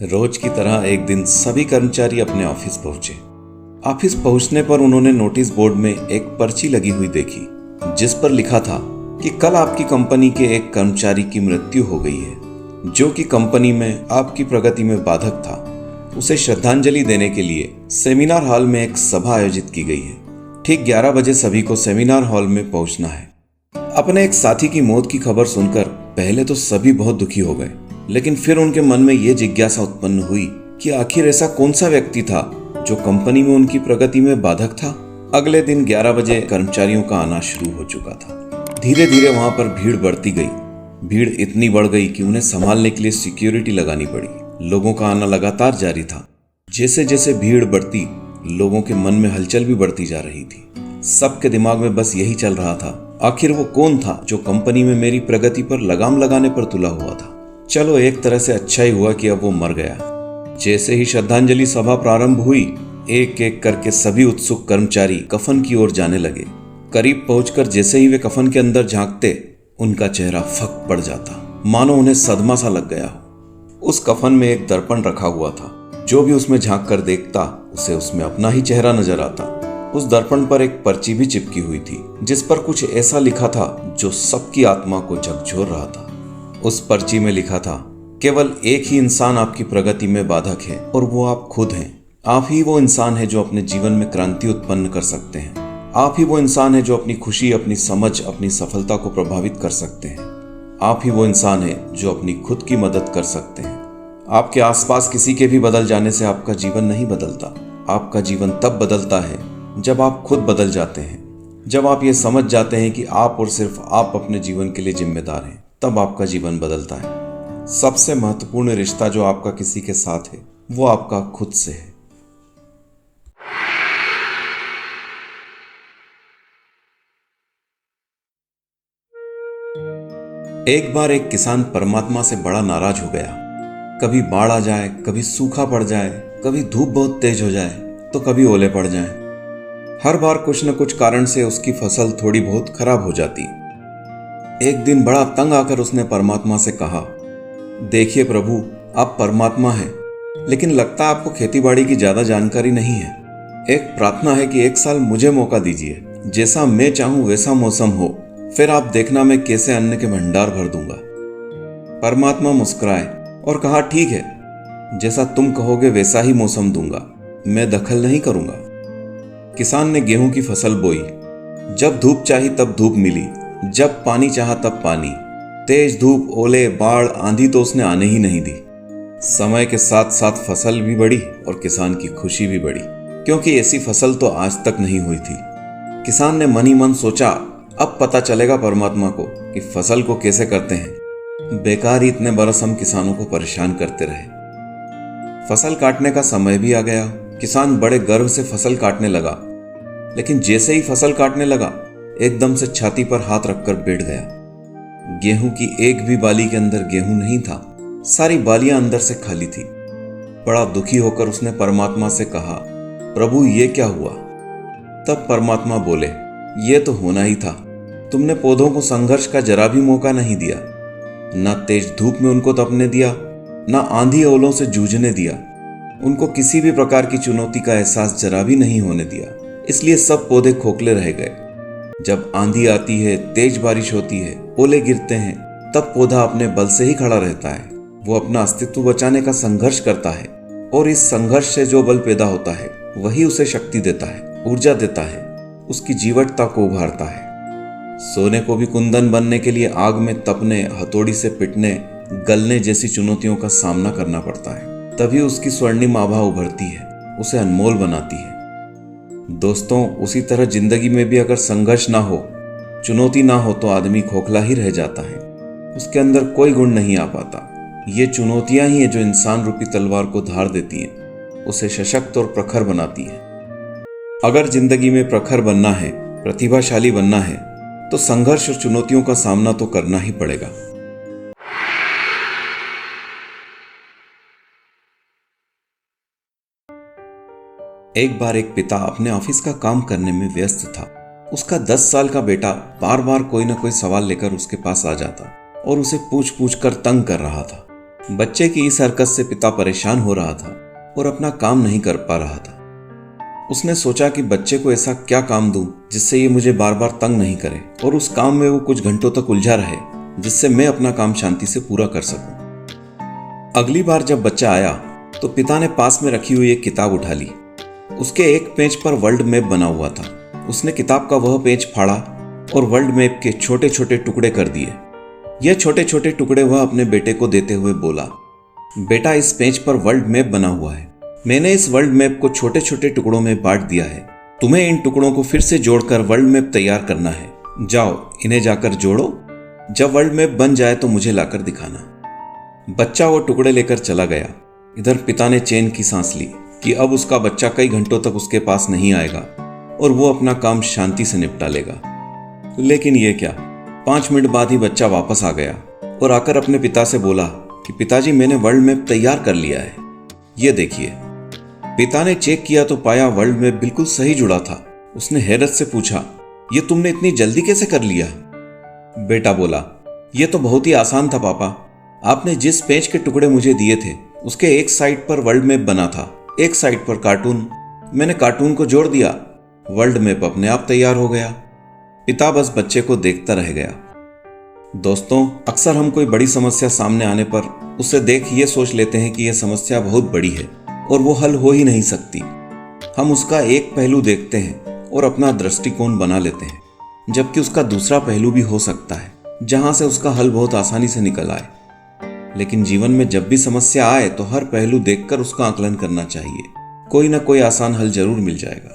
रोज की तरह एक दिन सभी कर्मचारी अपने ऑफिस पहुंचे। ऑफिस पहुंचने पर उन्होंने नोटिस बोर्ड में एक पर्ची लगी हुई देखी, जिस पर लिखा था कि कल आपकी कंपनी के एक कर्मचारी की मृत्यु हो गई है, जो कि कंपनी में आपकी प्रगति में बाधक था। उसे श्रद्धांजलि देने के लिए सेमिनार हॉल में एक सभा आयोजित की गई है। ठीक 11 बजे सभी को सेमिनार हॉल में पहुंचना है। अपने एक साथी की मौत की खबर सुनकर पहले तो सभी बहुत दुखी हो गए, लेकिन फिर उनके मन में यह जिज्ञासा उत्पन्न हुई कि आखिर ऐसा कौन सा व्यक्ति था जो कंपनी में उनकी प्रगति में बाधक था। अगले दिन 11 बजे कर्मचारियों का आना शुरू हो चुका था। धीरे धीरे वहां पर भीड़ बढ़ती गई। भीड़ इतनी बढ़ गई कि उन्हें संभालने के लिए सिक्योरिटी लगानी पड़ी। लोगों का आना लगातार जारी था। जैसे जैसे भीड़ बढ़ती, लोगों के मन में हलचल भी बढ़ती जा रही थी। सबके दिमाग में बस यही चल रहा था, आखिर वो कौन था जो कंपनी में मेरी प्रगति पर लगाम लगाने पर तुला हुआ था। चलो, एक तरह से अच्छा ही हुआ कि अब वो मर गया। जैसे ही श्रद्धांजलि सभा प्रारंभ हुई, एक एक करके सभी उत्सुक कर्मचारी कफन की ओर जाने लगे। करीब पहुंचकर जैसे ही वे कफन के अंदर झांकते, उनका चेहरा फक पड़ जाता, मानो उन्हें सदमा सा लग गया हो। उस कफन में एक दर्पण रखा हुआ था। जो भी उसमें झांक कर देखता, उसे उसमें अपना ही चेहरा नजर आता। उस दर्पण पर एक पर्ची भी चिपकी हुई थी, जिस पर कुछ ऐसा लिखा था जो सबकी आत्मा को झकझोर रहा था। उस पर्ची में लिखा था, केवल एक ही इंसान आपकी प्रगति में बाधक है, और वो आप खुद हैं। आप ही वो इंसान है जो अपने जीवन में क्रांति उत्पन्न कर सकते हैं। आप ही वो इंसान है जो अपनी खुशी, अपनी समझ, अपनी सफलता को प्रभावित कर सकते हैं। आप ही वो इंसान है जो अपनी खुद की मदद कर सकते हैं। आपके आसपास किसी के भी बदल जाने से आपका जीवन नहीं बदलता। आपका जीवन तब बदलता है जब आप खुद बदल जाते हैं। जब आप ये समझ जाते हैं कि आप और सिर्फ आप अपने जीवन के लिए जिम्मेदार हैं, तब आपका जीवन बदलता है। सबसे महत्वपूर्ण रिश्ता जो आपका किसी के साथ है, वो आपका खुद से है। एक बार एक किसान परमात्मा से बड़ा नाराज हो गया। कभी बाढ़ आ जाए, कभी सूखा पड़ जाए, कभी धूप बहुत तेज हो जाए, तो कभी ओले पड़ जाएं। हर बार कुछ न कुछ कारण से उसकी फसल थोड़ी बहुत खराब हो जाती। एक दिन बड़ा तंग आकर उसने परमात्मा से कहा, देखिए प्रभु, आप परमात्मा हैं, लेकिन लगता आपको खेतीबाड़ी की ज्यादा जानकारी नहीं है। एक प्रार्थना है कि एक साल मुझे मौका दीजिए, जैसा मैं चाहूं वैसा मौसम हो, फिर आप देखना मैं कैसे अन्न के भंडार भर दूंगा। परमात्मा मुस्कुराए और कहा, ठीक है, जैसा तुम कहोगे वैसा ही मौसम दूंगा, मैं दखल नहीं करूंगा। किसान ने गेहूं की फसल बोई। जब धूप चाही तब धूप मिली, जब पानी चाहा तब पानी। तेज धूप, ओले, बाढ़, आंधी तो उसने आने ही नहीं दी। समय के साथ साथ फसल भी बढ़ी और किसान की खुशी भी बढ़ी, क्योंकि ऐसी फसल तो आज तक नहीं हुई थी। किसान ने मन ही मन सोचा, अब पता चलेगा परमात्मा को कि फसल को कैसे करते हैं। बेकार ही इतने बरस हम किसानों को परेशान करते रहे। फसल काटने का समय भी आ गया। किसान बड़े गर्व से फसल काटने लगा, लेकिन जैसे ही फसल काटने लगा, एकदम से छाती पर हाथ रखकर बैठ गया। गेहूं की एक भी बाली के अंदर गेहूं नहीं था। सारी बालियां अंदर से खाली थी। बड़ा दुखी होकर उसने परमात्मा से कहा, प्रभु ये क्या हुआ? तब परमात्मा बोले, ये तो होना ही था। तुमने पौधों को संघर्ष का जरा भी मौका नहीं दिया। न तेज धूप में उनको तपने दिया, न आंधी ओलों से जूझने दिया। उनको किसी भी प्रकार की चुनौती का एहसास जरा भी नहीं होने दिया। इसलिए सब पौधे खोखले रह गए। जब आंधी आती है, तेज बारिश होती है, ओले गिरते हैं, तब पौधा अपने बल से ही खड़ा रहता है। वो अपना अस्तित्व बचाने का संघर्ष करता है, और इस संघर्ष से जो बल पैदा होता है, वही उसे शक्ति देता है, ऊर्जा देता है, उसकी जीवटता को उभारता है। सोने को भी कुंदन बनने के लिए आग में तपने, हथौड़ी से पिटने, गलने जैसी चुनौतियों का सामना करना पड़ता है। तभी उसकी स्वर्णिम आभा उभरती है, उसे अनमोल बनाती है। दोस्तों, उसी तरह जिंदगी में भी अगर संघर्ष ना हो, चुनौती ना हो, तो आदमी खोखला ही रह जाता है। उसके अंदर कोई गुण नहीं आ पाता। ये चुनौतियां ही है जो इंसान रूपी तलवार को धार देती हैं, उसे सशक्त और प्रखर बनाती हैं। अगर जिंदगी में प्रखर बनना है, प्रतिभाशाली बनना है, तो संघर्ष और चुनौतियों का सामना तो करना ही पड़ेगा। एक बार एक पिता अपने ऑफिस का काम करने में व्यस्त था। उसका 10 साल का बेटा बार बार कोई ना कोई सवाल लेकर उसके पास आ जाता और उसे पूछ पूछ कर तंग कर रहा था। बच्चे की इस हरकत से पिता परेशान हो रहा था और अपना काम नहीं कर पा रहा था। उसने सोचा कि बच्चे को ऐसा क्या काम दूं जिससे ये मुझे बार बार तंग नहीं करे और उस काम में वो कुछ घंटों तक उलझा रहे, जिससे मैं अपना काम शांति से पूरा कर सकूं। अगली बार जब बच्चा आया तो पिता ने पास में रखी हुई एक किताब उठा ली। उसके एक पेज पर वर्ल्ड मैप बना हुआ था। उसने किताब का वह पेज फाड़ा और वर्ल्ड मैप के छोटे छोटे टुकड़े कर दिए। यह छोटे छोटे टुकड़े वह अपने बेटे को देते हुए बोला, बेटा, इस पेज पर वर्ल्ड मैप बना हुआ है। मैंने इस वर्ल्ड मैप को छोटे छोटे टुकड़ों में बांट दिया है। तुम्हें इन टुकड़ों को फिर से जोड़कर वर्ल्ड मैप तैयार करना है। जाओ, इन्हें जाकर जोड़ो। जब वर्ल्ड मैप बन जाए तो मुझे लाकर दिखाना। बच्चा वो टुकड़े लेकर चला गया। इधर पिता ने चैन की सांस ली कि अब उसका बच्चा कई घंटों तक उसके पास नहीं आएगा और वो अपना काम शांति से निपटा लेगा। लेकिन ये क्या, 5 मिनट बाद ही बच्चा वापस आ गया और आकर अपने पिता से बोला कि पिताजी, मैंने वर्ल्ड मैप तैयार कर लिया है, ये देखिए। पिता ने चेक किया तो पाया वर्ल्ड मैप बिल्कुल सही जुड़ा था। उसने हैरत से पूछा, ये तुमने इतनी जल्दी कैसे कर लिया? बेटा बोला, ये तो बहुत ही आसान था पापा। आपने जिस पेज के टुकड़े मुझे दिए थे उसके एक साइड पर वर्ल्ड मैप बना था, एक साइड पर कार्टून। मैंने कार्टून को जोड़ दिया, वर्ल्ड मैप अपने आप तैयार हो गया। पिता बस बच्चे को देखता रह गया। दोस्तों, अक्सर हम कोई बड़ी समस्या सामने आने पर उसे देख ये सोच लेते हैं कि यह समस्या बहुत बड़ी है और वो हल हो ही नहीं सकती। हम उसका एक पहलू देखते हैं और अपना दृष्टिकोण बना लेते हैं, जबकि उसका दूसरा पहलू भी हो सकता है जहां से उसका हल बहुत आसानी से निकल आए। लेकिन जीवन में जब भी समस्या आए तो हर पहलू देखकर उसका आकलन करना चाहिए। कोई ना कोई आसान हल जरूर मिल जाएगा।